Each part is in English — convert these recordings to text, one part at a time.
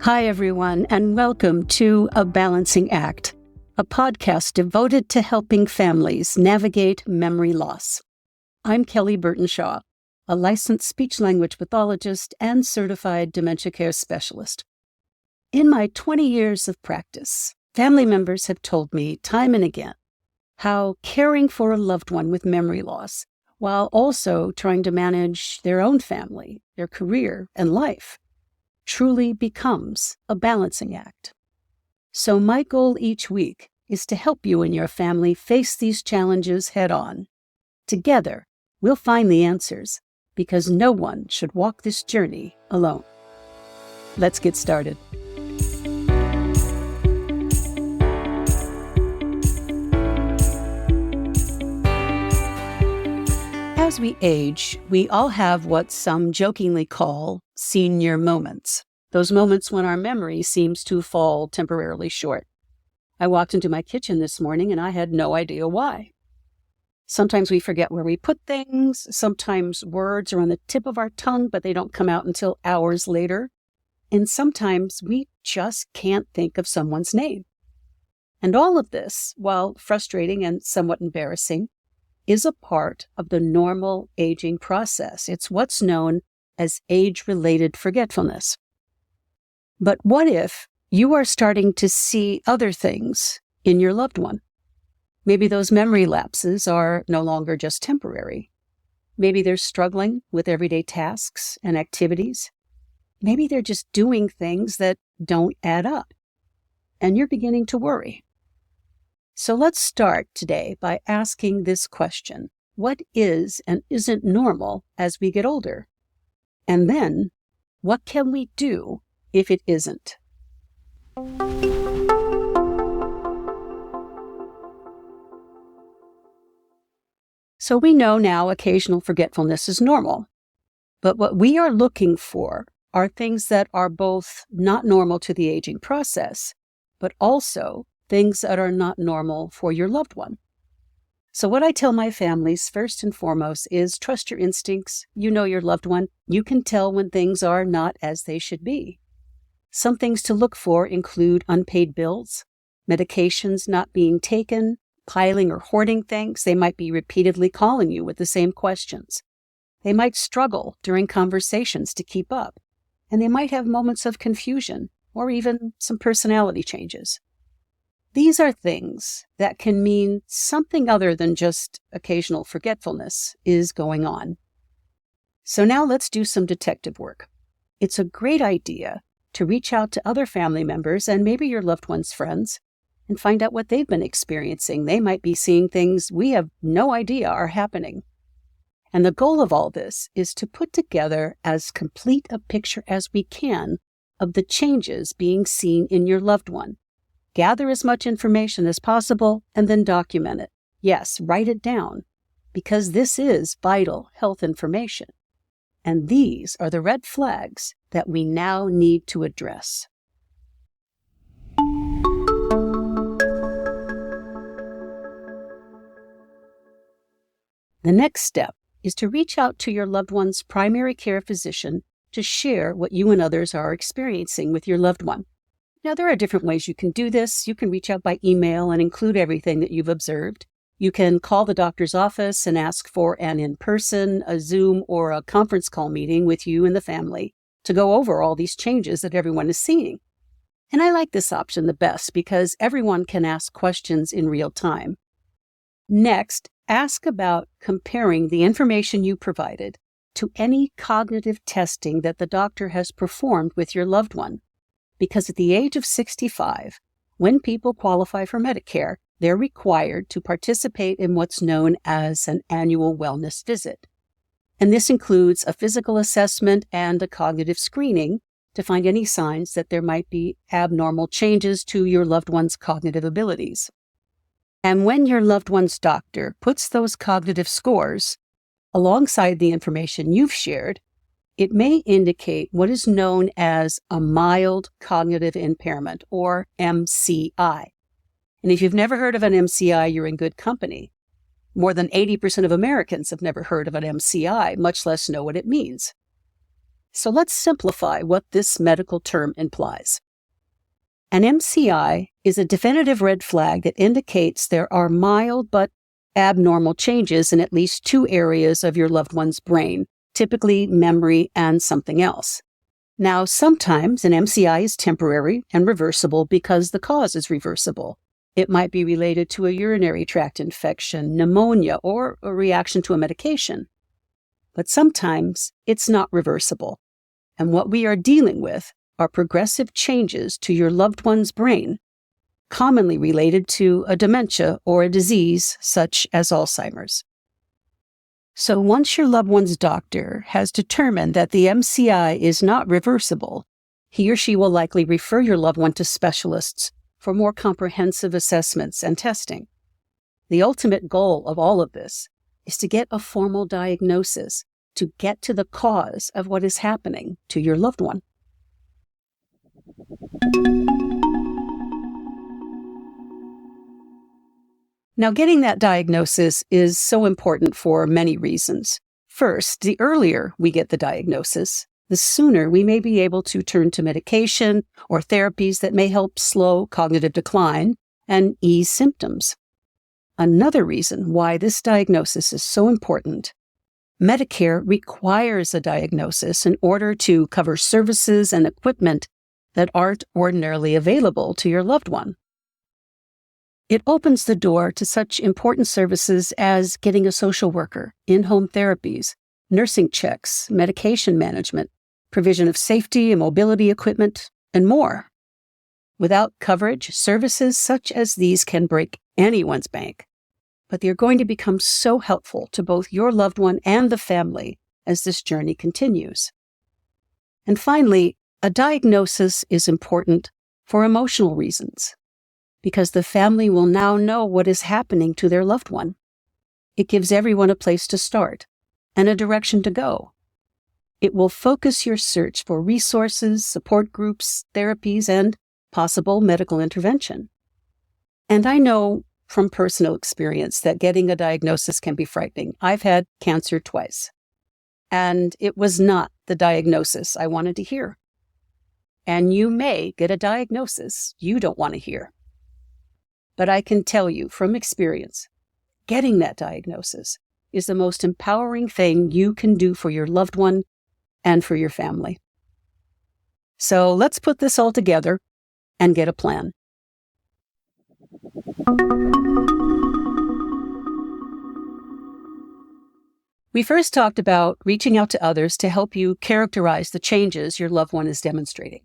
Hi, everyone, and welcome to A Balancing Act, a podcast devoted to helping families navigate memory loss. I'm Kelly Burton-Shaw, a licensed speech-language pathologist and certified dementia care specialist. In my 20 years of practice, family members have told me time and again how caring for a loved one with memory loss, while also trying to manage their own family, their career, and life, truly becomes a balancing act. So my goal each week is to help you and your family face these challenges head on. Together, we'll find the answers, because no one should walk this journey alone. Let's get started. As we age, we all have what some jokingly call senior moments. Those moments when our memory seems to fall temporarily short. I walked into my kitchen this morning and I had no idea why. Sometimes we forget where we put things. Sometimes words are on the tip of our tongue, but they don't come out until hours later. And sometimes we just can't think of someone's name. And all of this, while frustrating and somewhat embarrassing, is a part of the normal aging process. It's what's known as age-related forgetfulness. But what if you are starting to see other things in your loved one? Maybe those memory lapses are no longer just temporary. Maybe they're struggling with everyday tasks and activities. Maybe they're just doing things that don't add up, and you're beginning to worry. So let's start today by asking this question: what is and isn't normal as we get older? And then, what can we do if it isn't? So we know now occasional forgetfulness is normal. But what we are looking for are things that are both not normal to the aging process, but also things that are not normal for your loved one. So what I tell my families first and foremost is trust your instincts. You know your loved one. You can tell when things are not as they should be. Some things to look for include unpaid bills, medications not being taken, piling or hoarding things. They might be repeatedly calling you with the same questions. They might struggle during conversations to keep up, and they might have moments of confusion or even some personality changes. These are things that can mean something other than just occasional forgetfulness is going on. So now let's do some detective work. It's a great idea to reach out to other family members and maybe your loved one's friends and find out what they've been experiencing. They might be seeing things we have no idea are happening. And the goal of all this is to put together as complete a picture as we can of the changes being seen in your loved one. Gather as much information as possible and then document it. Yes, write it down, because this is vital health information. And these are the red flags that we now need to address. The next step is to reach out to your loved one's primary care physician to share what you and others are experiencing with your loved one. Now, there are different ways you can do this. You can reach out by email and include everything that you've observed. You can call the doctor's office and ask for an in-person, a Zoom, or a conference call meeting with you and the family to go over all these changes that everyone is seeing. And I like this option the best because everyone can ask questions in real time. Next, ask about comparing the information you provided to any cognitive testing that the doctor has performed with your loved one. Because at the age of 65, when people qualify for Medicare, they're required to participate in what's known as an annual wellness visit. And this includes a physical assessment and a cognitive screening to find any signs that there might be abnormal changes to your loved one's cognitive abilities. And when your loved one's doctor puts those cognitive scores alongside the information you've shared, it may indicate what is known as a mild cognitive impairment, or MCI. And if you've never heard of an MCI, you're in good company. More than 80% of Americans have never heard of an MCI, much less know what it means. So let's simplify what this medical term implies. An MCI is a definitive red flag that indicates there are mild but abnormal changes in at least two areas of your loved one's brain, typically memory and something else. Now, sometimes an MCI is temporary and reversible because the cause is reversible. It might be related to a urinary tract infection, pneumonia, or a reaction to a medication. But sometimes it's not reversible. And what we are dealing with are progressive changes to your loved one's brain, commonly related to a dementia or a disease such as Alzheimer's. So once your loved one's doctor has determined that the MCI is not reversible, he or she will likely refer your loved one to specialists for more comprehensive assessments and testing. The ultimate goal of all of this is to get a formal diagnosis to get to the cause of what is happening to your loved one. Now, getting that diagnosis is so important for many reasons. First, the earlier we get the diagnosis, the sooner we may be able to turn to medication or therapies that may help slow cognitive decline and ease symptoms. Another reason why this diagnosis is so important: Medicare requires a diagnosis in order to cover services and equipment that aren't ordinarily available to your loved one. It opens the door to such important services as getting a social worker, in-home therapies, nursing checks, medication management, provision of safety and mobility equipment, and more. Without coverage, services such as these can break anyone's bank, but they're going to become so helpful to both your loved one and the family as this journey continues. And finally, a diagnosis is important for emotional reasons, because the family will now know what is happening to their loved one. It gives everyone a place to start and a direction to go. It will focus your search for resources, support groups, therapies, and possible medical intervention. And I know from personal experience that getting a diagnosis can be frightening. I've had cancer twice, and it was not the diagnosis I wanted to hear. And you may get a diagnosis you don't want to hear. But I can tell you from experience, getting that diagnosis is the most empowering thing you can do for your loved one and for your family. So let's put this all together and get a plan. We first talked about reaching out to others to help you characterize the changes your loved one is demonstrating.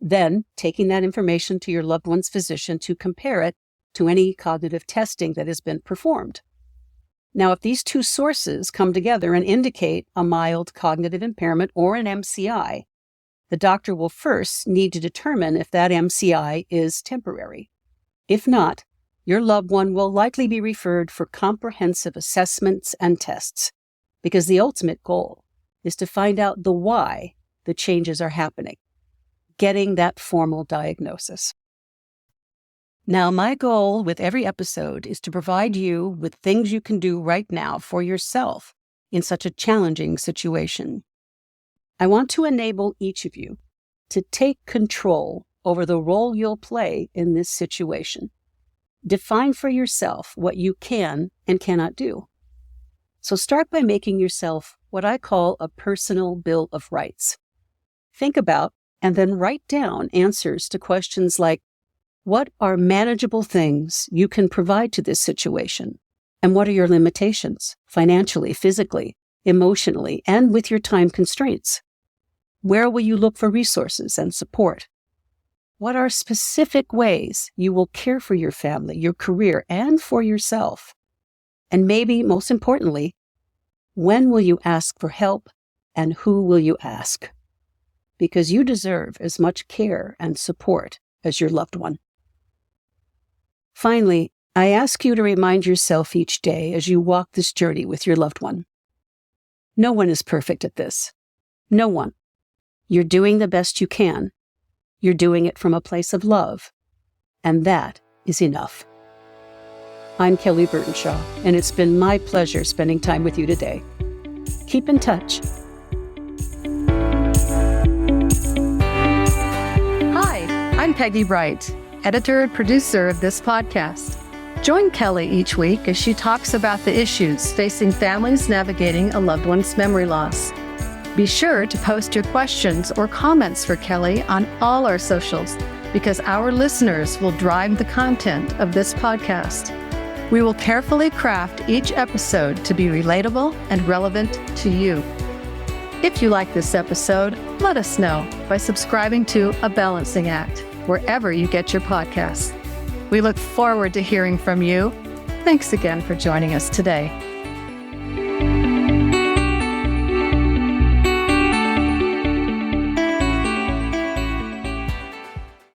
Then taking that information to your loved one's physician to compare it to any cognitive testing that has been performed. Now, if these two sources come together and indicate a mild cognitive impairment or an MCI, the doctor will first need to determine if that MCI is temporary. If not, your loved one will likely be referred for comprehensive assessments and tests, because the ultimate goal is to find out the why the changes are happening, getting that formal diagnosis. Now, my goal with every episode is to provide you with things you can do right now for yourself in such a challenging situation. I want to enable each of you to take control over the role you'll play in this situation. Define for yourself what you can and cannot do. So start by making yourself what I call a personal bill of rights. Think about and then write down answers to questions like, what are manageable things you can provide to this situation? And what are your limitations, financially, physically, emotionally, and with your time constraints? Where will you look for resources and support? What are specific ways you will care for your family, your career, and for yourself? And maybe most importantly, when will you ask for help and who will you ask? Because you deserve as much care and support as your loved one. Finally, I ask you to remind yourself each day as you walk this journey with your loved one. No one is perfect at this. No one. You're doing the best you can. You're doing it from a place of love. And that is enough. I'm Kelly Burtonshaw, and it's been my pleasure spending time with you today. Keep in touch. Peggy Bright, editor and producer of this podcast. Join Kelly each week as she talks about the issues facing families navigating a loved one's memory loss. Be sure to post your questions or comments for Kelly on all our socials, because our listeners will drive the content of this podcast. We will carefully craft each episode to be relatable and relevant to you. If you like this episode, let us know by subscribing to A Balancing Act, wherever you get your podcasts. We look forward to hearing from you. Thanks again for joining us today.